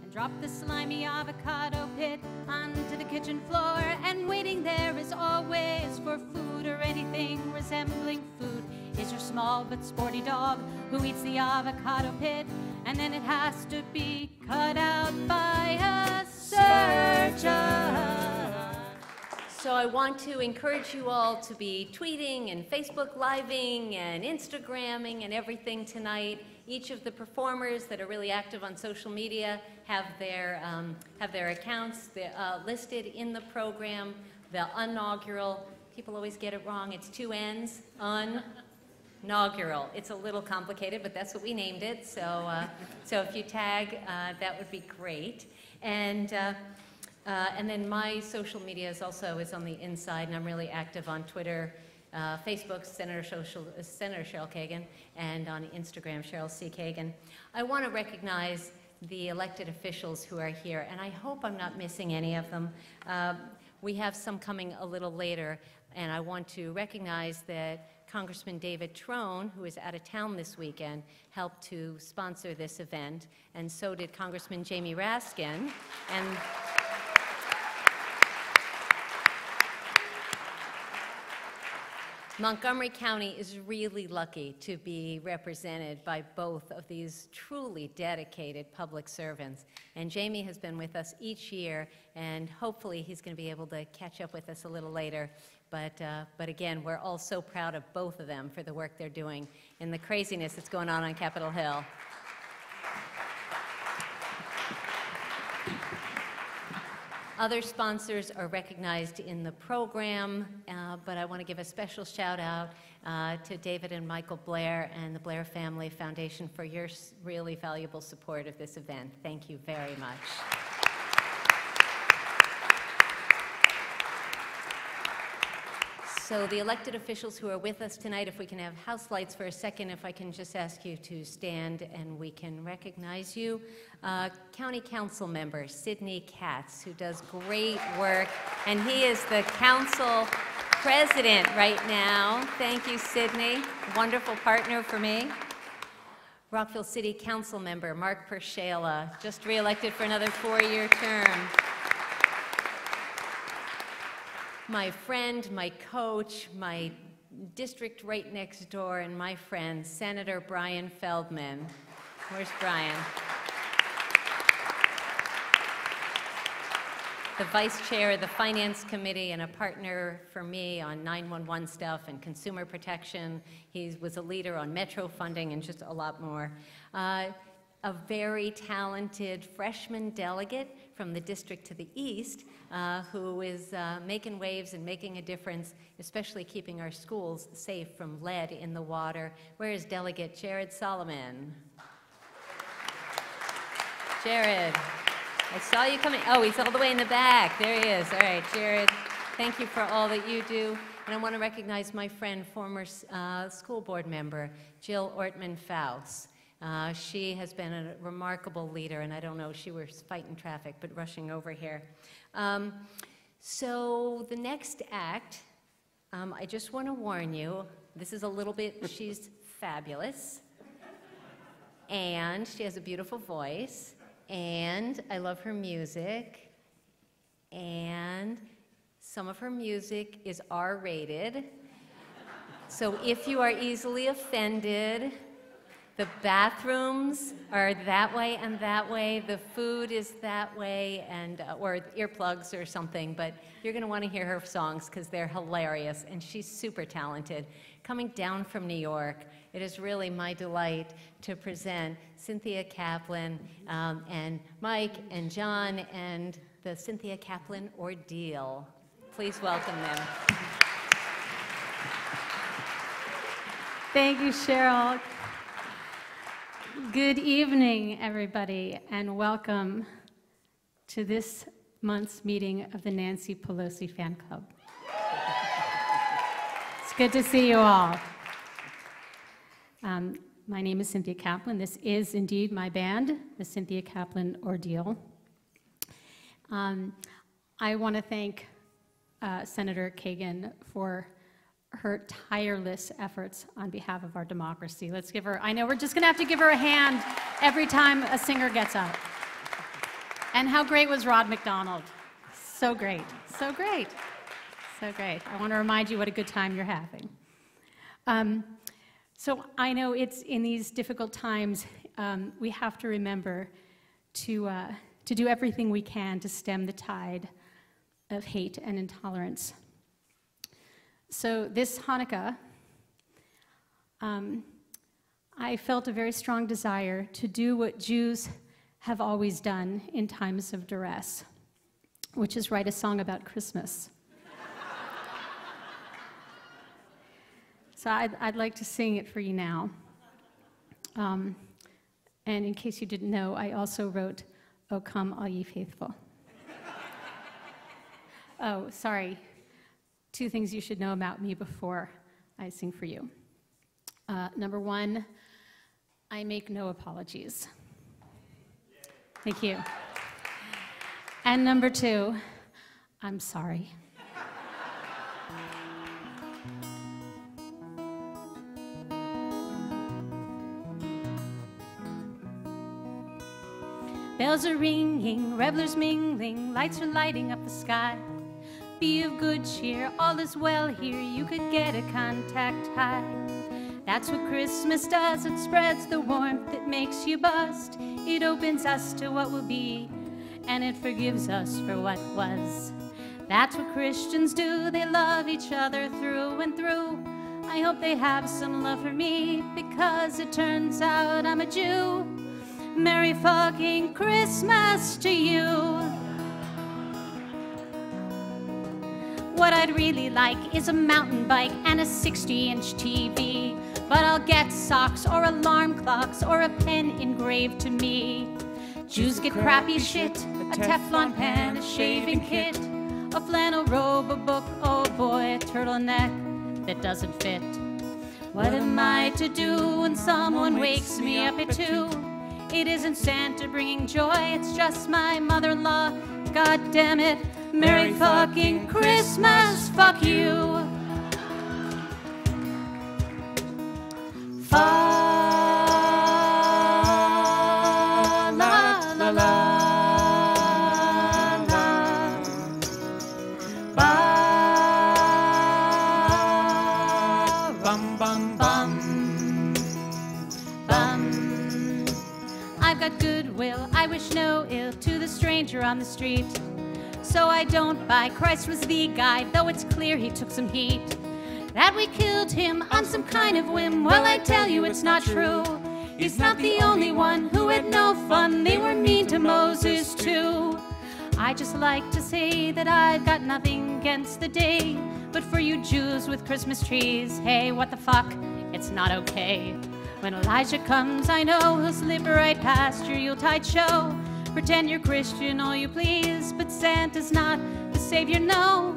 and drop the slimy avocado pit onto the kitchen floor. And waiting there as always for food or anything resembling food is your small but sporty dog who eats the avocado pit, and then it has to be cut out by a surgeon. So I want to encourage you all to be tweeting and Facebook Living and Instagramming and everything tonight. Each of the performers that are really active on social media have their accounts listed in the program. The UnNaugural, people always get it wrong, it's 2 N's, UnNaugural. It's a little complicated, but that's what we named it. So, so if you tag, that would be great. And then my social media is on the inside, and I'm really active on Twitter, Facebook, Senator Cheryl Kagan, and on Instagram, Cheryl C. Kagan. I want to recognize the elected officials who are here, and I hope I'm not missing any of them. We have some coming a little later, and I want to recognize that Congressman David Trone, who is out of town this weekend, helped to sponsor this event, and so did Congressman Jamie Raskin. And Montgomery County is really lucky to be represented by both of these truly dedicated public servants. And Jamie has been with us each year, and hopefully he's going to be able to catch up with us a little later. But again, we're all so proud of both of them for the work they're doing and the craziness that's going on Capitol Hill. Other sponsors are recognized in the program, but I want to give a special shout out to David and Michael Blair and the Blair Family Foundation for your really valuable support of this event. Thank you very much. So the elected officials who are with us tonight, if we can have house lights for a second, if I can just ask you to stand and we can recognize you. County Council member Sidney Katz, who does great work, and he is the council president right now. Thank you, Sidney. Wonderful partner for me. Rockville City Council member Mark Pershala, just re-elected for another 4-year term. My friend, my coach, my district right next door, and my friend, Senator Brian Feldman. Where's Brian? The vice chair of the Finance Committee and a partner for me on 911 stuff and consumer protection. He was a leader on Metro funding and just a lot more. A very talented freshman delegate from the district to the east who is making waves and making a difference, especially keeping our schools safe from lead in the water. Where is Delegate Jared Solomon? Jared, I saw you coming. Oh, he's all the way in the back. There he is. All right, Jared, thank you for all that you do. And I want to recognize my friend, former school board member, Jill Ortman-Faust. She has been a remarkable leader, and I don't know, she was fighting traffic, but rushing over here. So the next act, I just want to warn you, this is a little bit, she's fabulous, and she has a beautiful voice, and I love her music, and some of her music is R-rated. So if you are easily offended, the bathrooms are that way and that way, the food is that way, and or earplugs or something, but you're going to want to hear her songs because they're hilarious, and she's super talented. Coming down from New York, it is really my delight to present Cynthia Kaplan and Mike and John and the Cynthia Kaplan Ordeal. Please welcome them. Thank you, Cheryl. Good evening, everybody, and welcome to this month's meeting of the Nancy Pelosi Fan Club. It's good to see you all. My name is Cynthia Kaplan. This is indeed my band, the Cynthia Kaplan Ordeal. I want to thank Senator Kagan for her tireless efforts on behalf of our democracy. Let's give her, I know we're just going to have to give her a hand every time a singer gets up. And how great was Rod McDonald? So great, so great, so great. I want to remind you what a good time you're having. So I know it's in these difficult times, we have to remember to do everything we can to stem the tide of hate and intolerance. So this Hanukkah, I felt a very strong desire to do what Jews have always done in times of duress, which is write a song about Christmas. So I'd like to sing it for you now. And in case you didn't know, I also wrote, "O Come All Ye Faithful." Oh, sorry. 2 things you should know about me before I sing for you. Number 1, I make no apologies. Thank you. And number 2, I'm sorry. Bells are ringing, revelers mingling, lights are lighting up the sky. Be of good cheer, all is well here, you could get a contact high. That's what Christmas does, it spreads the warmth, it makes you bust. It opens us to what will be, and it forgives us for what was. That's what Christians do, they love each other through and through. I hope they have some love for me, because it turns out I'm a Jew. Merry fucking Christmas to you. What I'd really like is a mountain bike and a 60-inch TV. But I'll get socks or alarm clocks or a pen engraved to me. Jews get crappy shit, a Teflon pen, a shaving kit, a flannel robe, a book, oh boy, a turtleneck that doesn't fit. What am I to do when someone wakes me up at 2? It isn't Santa bringing joy, it's just my mother-in-law. God damn it, Merry fucking Christmas, fuck you. Fa la la la la. Ba bum bum bum bum. I've got goodwill, I wish no ill to the stranger on the street. So I don't buy Christ was the guy, though it's clear he took some heat. That we killed him on some kind of whim, well I tell you it's not true. He's not the only one who had no fun, they were mean to Moses too. I just like to say that I've got nothing against the day, but for you Jews with Christmas trees, hey, what the fuck, it's not okay. When Elijah comes, I know he'll slip right past your Yuletide show. Pretend you're Christian all you please, but Santa's not the savior, no.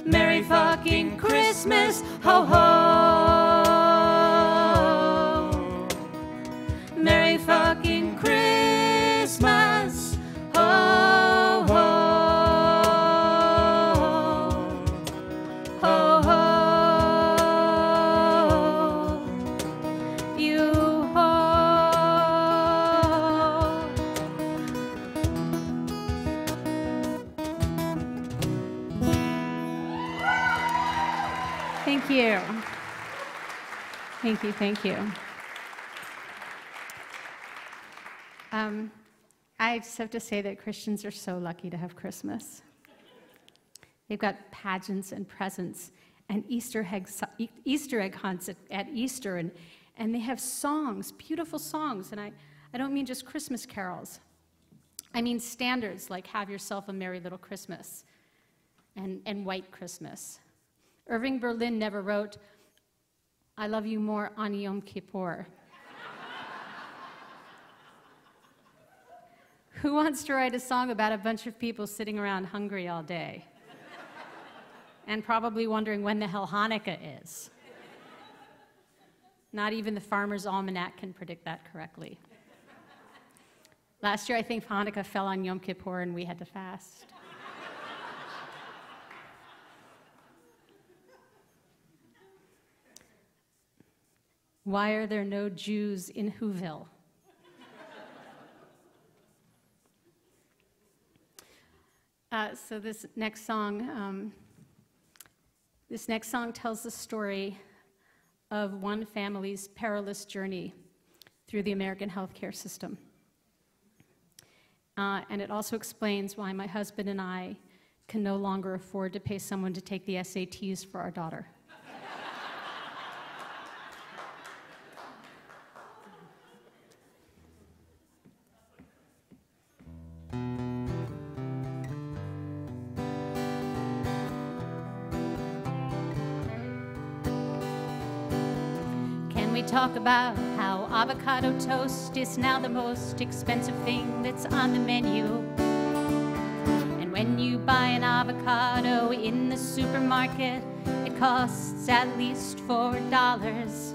Merry fucking Christmas, ho ho. Merry fucking Christmas, ho ho. Ho ho. You ho. Thank you. Thank you, thank you. I just have to say that Christians are so lucky to have Christmas. They've got pageants and presents and Easter egg hunts at Easter, and they have songs, beautiful songs, and I don't mean just Christmas carols. I mean standards like Have Yourself a Merry Little Christmas and White Christmas. Irving Berlin never wrote, I love you more on Yom Kippur. Who wants to write a song about a bunch of people sitting around hungry all day? And probably wondering when the hell Hanukkah is. Not even the Farmer's Almanac can predict that correctly. Last year, I think Hanukkah fell on Yom Kippur and we had to fast. Why are there no Jews in Whoville? So this next song tells the story of one family's perilous journey through the American healthcare system. And it also explains why my husband and I can no longer afford to pay someone to take the SATs for our daughter. We talk about how avocado toast is now the most expensive thing that's on the menu. And when you buy an avocado in the supermarket, it costs at least $4.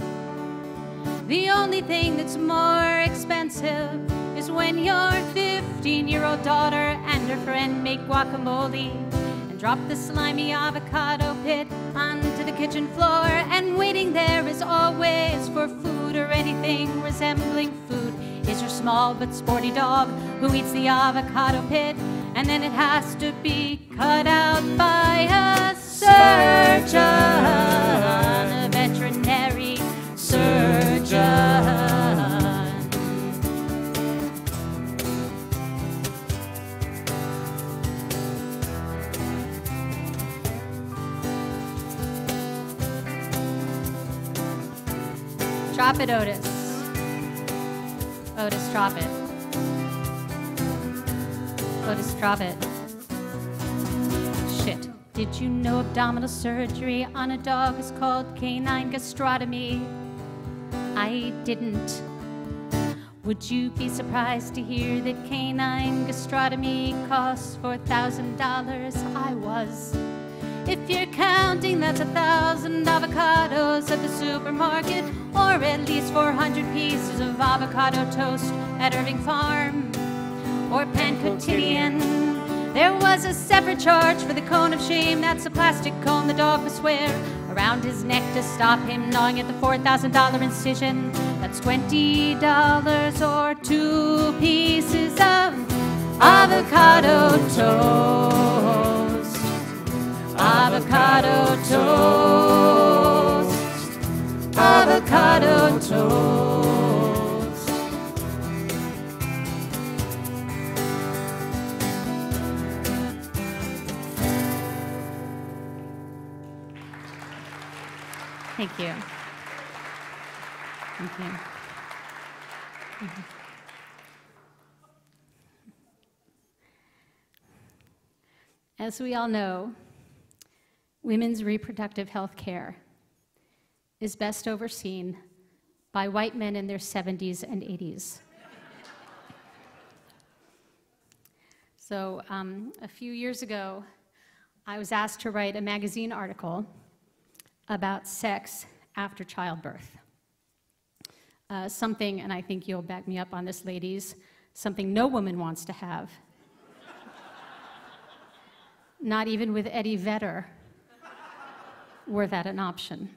The only thing that's more expensive is when your 15-year-old daughter and her friend make guacamole and drop the slimy avocado pit onto the kitchen floor, and waiting there is always for food or anything resembling food is your small but sporty dog who eats the avocado pit, and then it has to be cut out by a surgeon, a veterinary surgeon. Drop it, Otis. Otis, drop it. Otis, drop it. Shit. Did you know abdominal surgery on a dog is called canine gastrotomy? I didn't. Would you be surprised to hear that canine gastrotomy costs $4,000? I was. If you're counting, that's 1,000 avocados at the supermarket, or at least 400 pieces of avocado toast at Irving Farm or Pan Quotidian. There was a separate charge for the cone of shame. That's a plastic cone the dog must wear around his neck to stop him gnawing at the $4,000 incision. That's $20 or 2 pieces of avocado toast. Avocado toast. Avocado toast. Thank you. Thank you. As we all know, women's reproductive health care is best overseen by white men in their 70s and 80s. So a few years ago, I was asked to write a magazine article about sex after childbirth. Something, and I think you'll back me up on this, ladies, something no woman wants to have. Not even with Eddie Vedder were that an option.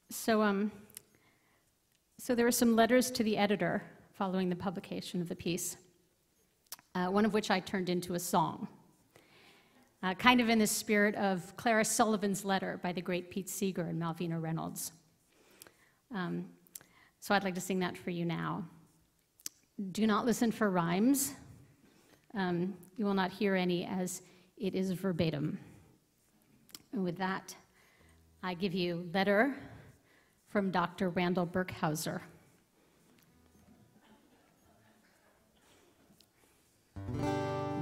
So there were some letters to the editor following the publication of the piece, one of which I turned into a song, kind of in the spirit of Clara Sullivan's letter by the great Pete Seeger and Malvina Reynolds. So I'd like to sing that for you now. Do not listen for rhymes. You will not hear any, as it is verbatim. And with that, I give you letter from Dr. Randall Burkhauser.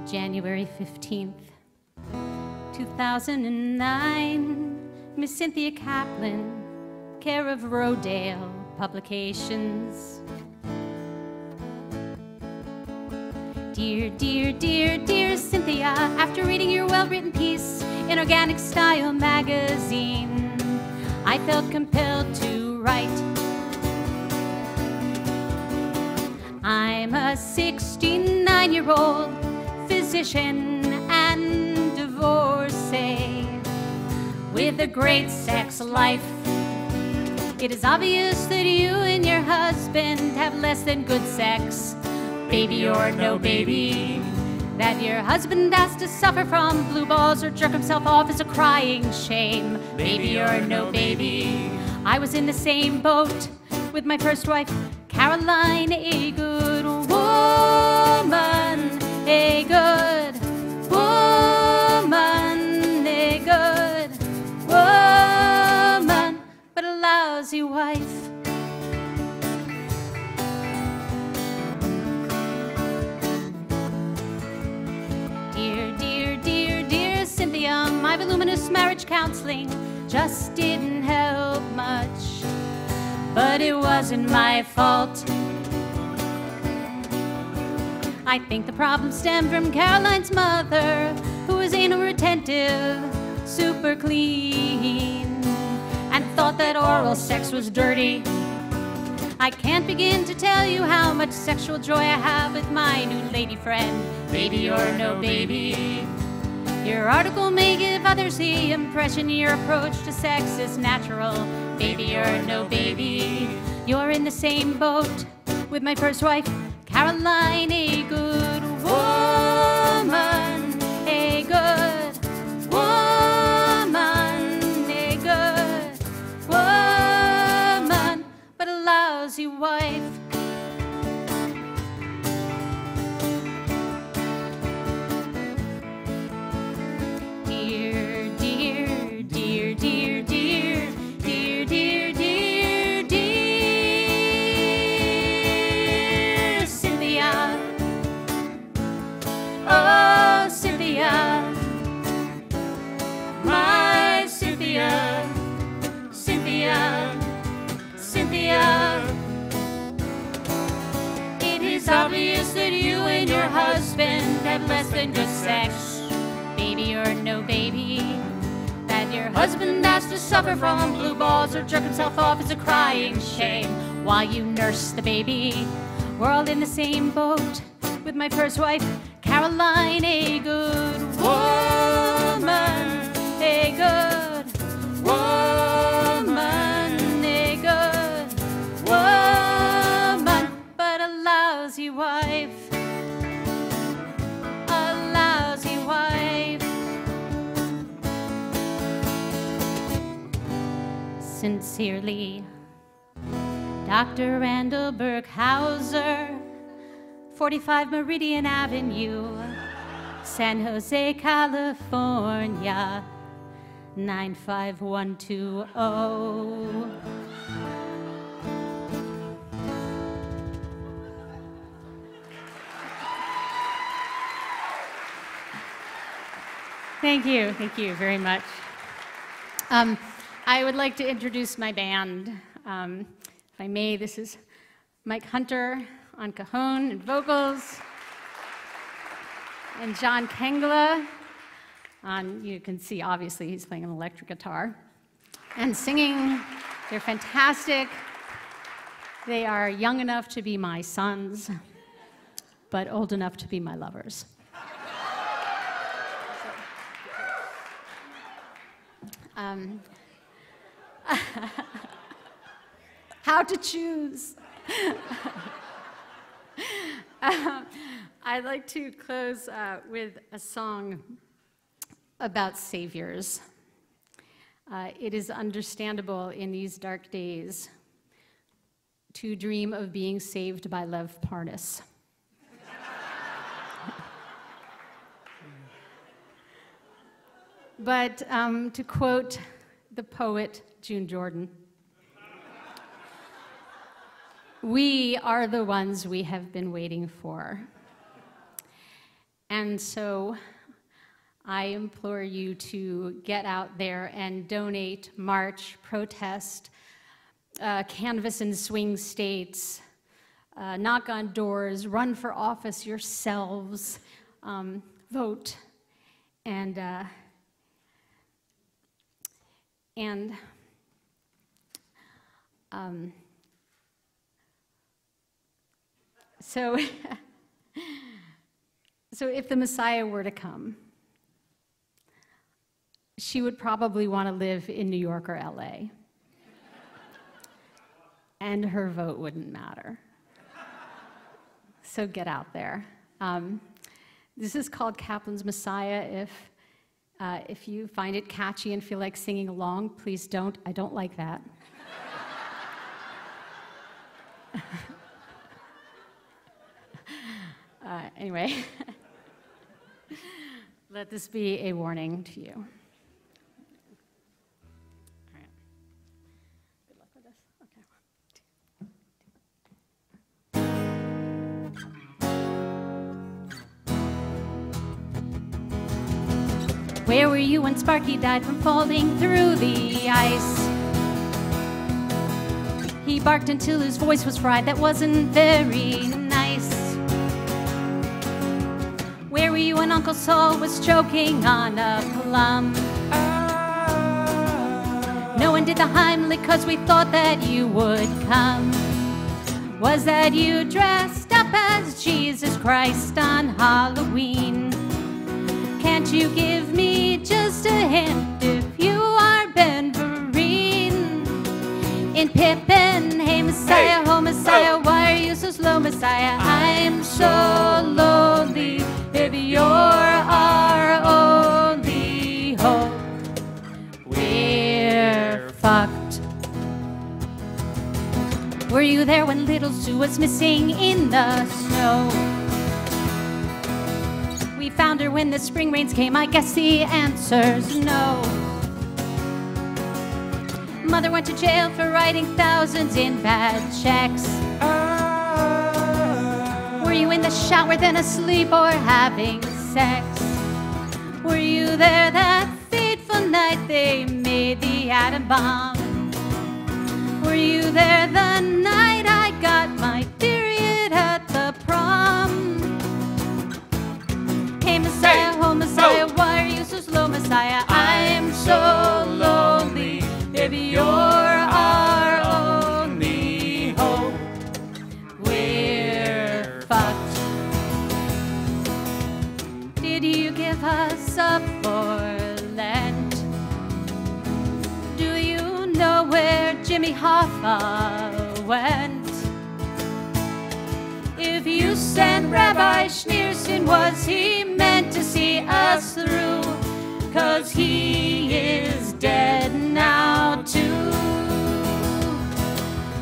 January 15th, 2009, Miss Cynthia Kaplan, care of Rodale Publications. Dear, dear, dear, dear Cynthia, after reading your well-written piece in Organic Style magazine, I felt compelled to write. I'm a 69-year-old physician and divorcee with a great sex life. It is obvious that you and your husband have less than good sex. Baby or no baby, That your husband has to suffer from blue balls or jerk himself off is a crying shame. Baby or no baby, I was in the same boat with my first wife, Caroline, a good woman, a good woman, a good woman, but a lousy wife. Dear, dear, dear, dear Cynthia, my voluminous marriage counseling just didn't help much. But it wasn't my fault. I think the problem stemmed from Caroline's mother, who was anal retentive, super clean, and thought that oral sex was dirty. I can't begin to tell you how much sexual joy I have with my new lady friend, baby or no baby. Your article may give others the impression your approach to sex is natural, baby or no baby. You're in the same boat with my first wife, Caroline, a good woman, a good woman, a good woman, but a lousy wife. Obvious that you and your husband have less than good sex, baby or no baby. That your husband has to suffer from blue balls or jerk himself off is a crying shame while you nurse the baby. We're all in the same boat with my first wife, Caroline, a good woman, a good woman, a good woman, but a lousy wife, a lousy wife. Sincerely, Dr. Randall Burkhauser, 45 Meridian Avenue, San Jose, California, 95120. Thank you very much. I would like to introduce my band. If I may, this is Mike Hunter on cajon and vocals, and John Kengla on, you can see obviously he's playing an electric guitar, and singing. They're fantastic. They are young enough to be my sons, but old enough to be my lovers. How to choose. I'd like to close with a song about saviors. It is understandable in these dark days to dream of being saved by Lev Parnas. But to quote the poet June Jordan, we are the ones we have been waiting for. And so I implore you to get out there and donate, march, protest, canvass in swing states, knock on doors, run for office yourselves, vote, and so if the Messiah were to come, she would probably want to live in New York or LA, and her vote wouldn't matter. So get out there. This is called Kaplan's Messiah. If you find it catchy and feel like singing along, please don't. I don't like that. Anyway, let this be a warning to you. All right. Good luck with this. Okay. Where were you when Sparky died from falling through the ice? He barked until his voice was fried. That wasn't very nice. Where were you when Uncle Saul was choking on a plum? No one did the Heimlich 'cause we thought that you would come. Was that you dressed up as Jesus Christ on Halloween? Can't you give me just a hint if you are Ben Vereen? In Pippin, hey Messiah, oh Messiah, why are you so slow, Messiah? I'm so lonely. If you're our only hope, we're fucked. Were you there when little Sue was missing in the snow? We found her when the spring rains came. I guess the answer's no. Mother went to jail for writing thousands in bad checks. Were you in the shower, then asleep, or having sex? Were you there that fateful night they made the atom bomb? Were you there the night I got my period at the prom? Hey Messiah, oh Messiah, why are you so slow, Messiah? I'm so lonely. If you're our only hope, we're fucked. Did you give us up for Lent? Do you know where Jimmy Hoffa went? If you sent Rabbi Schneerson, was he meant to see us through? 'Cause he is dead now too.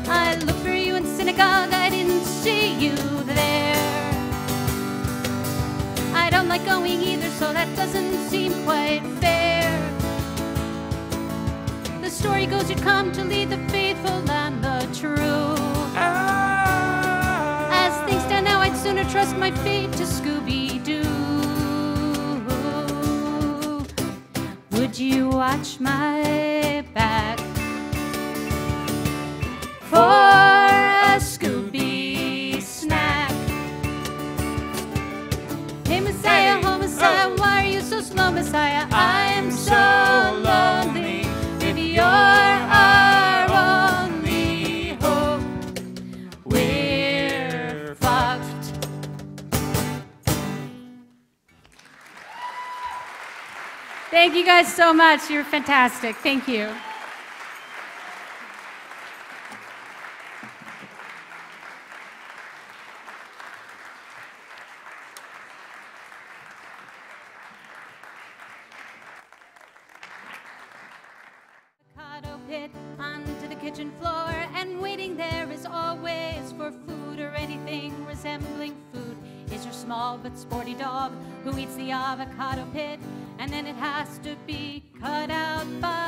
I looked for you in synagogue, I didn't see you there. I don't like going either, so that doesn't seem quite fair. The story goes you'd come to lead the faithful and the true. As things stand now, I'd sooner trust my fate to Scooby-Doo. Would you watch my back for a Scooby snack? Hey Messiah, oh Messiah, why are you so slow, Messiah? I'm so lonely. If you're our only hope, we're fucked. Thank you guys so much. You're fantastic. Thank you. Avocado pit onto the kitchen floor, and waiting there is always for food or anything resembling food is your small but sporty dog who eats the avocado pit, and then it has to be cut out by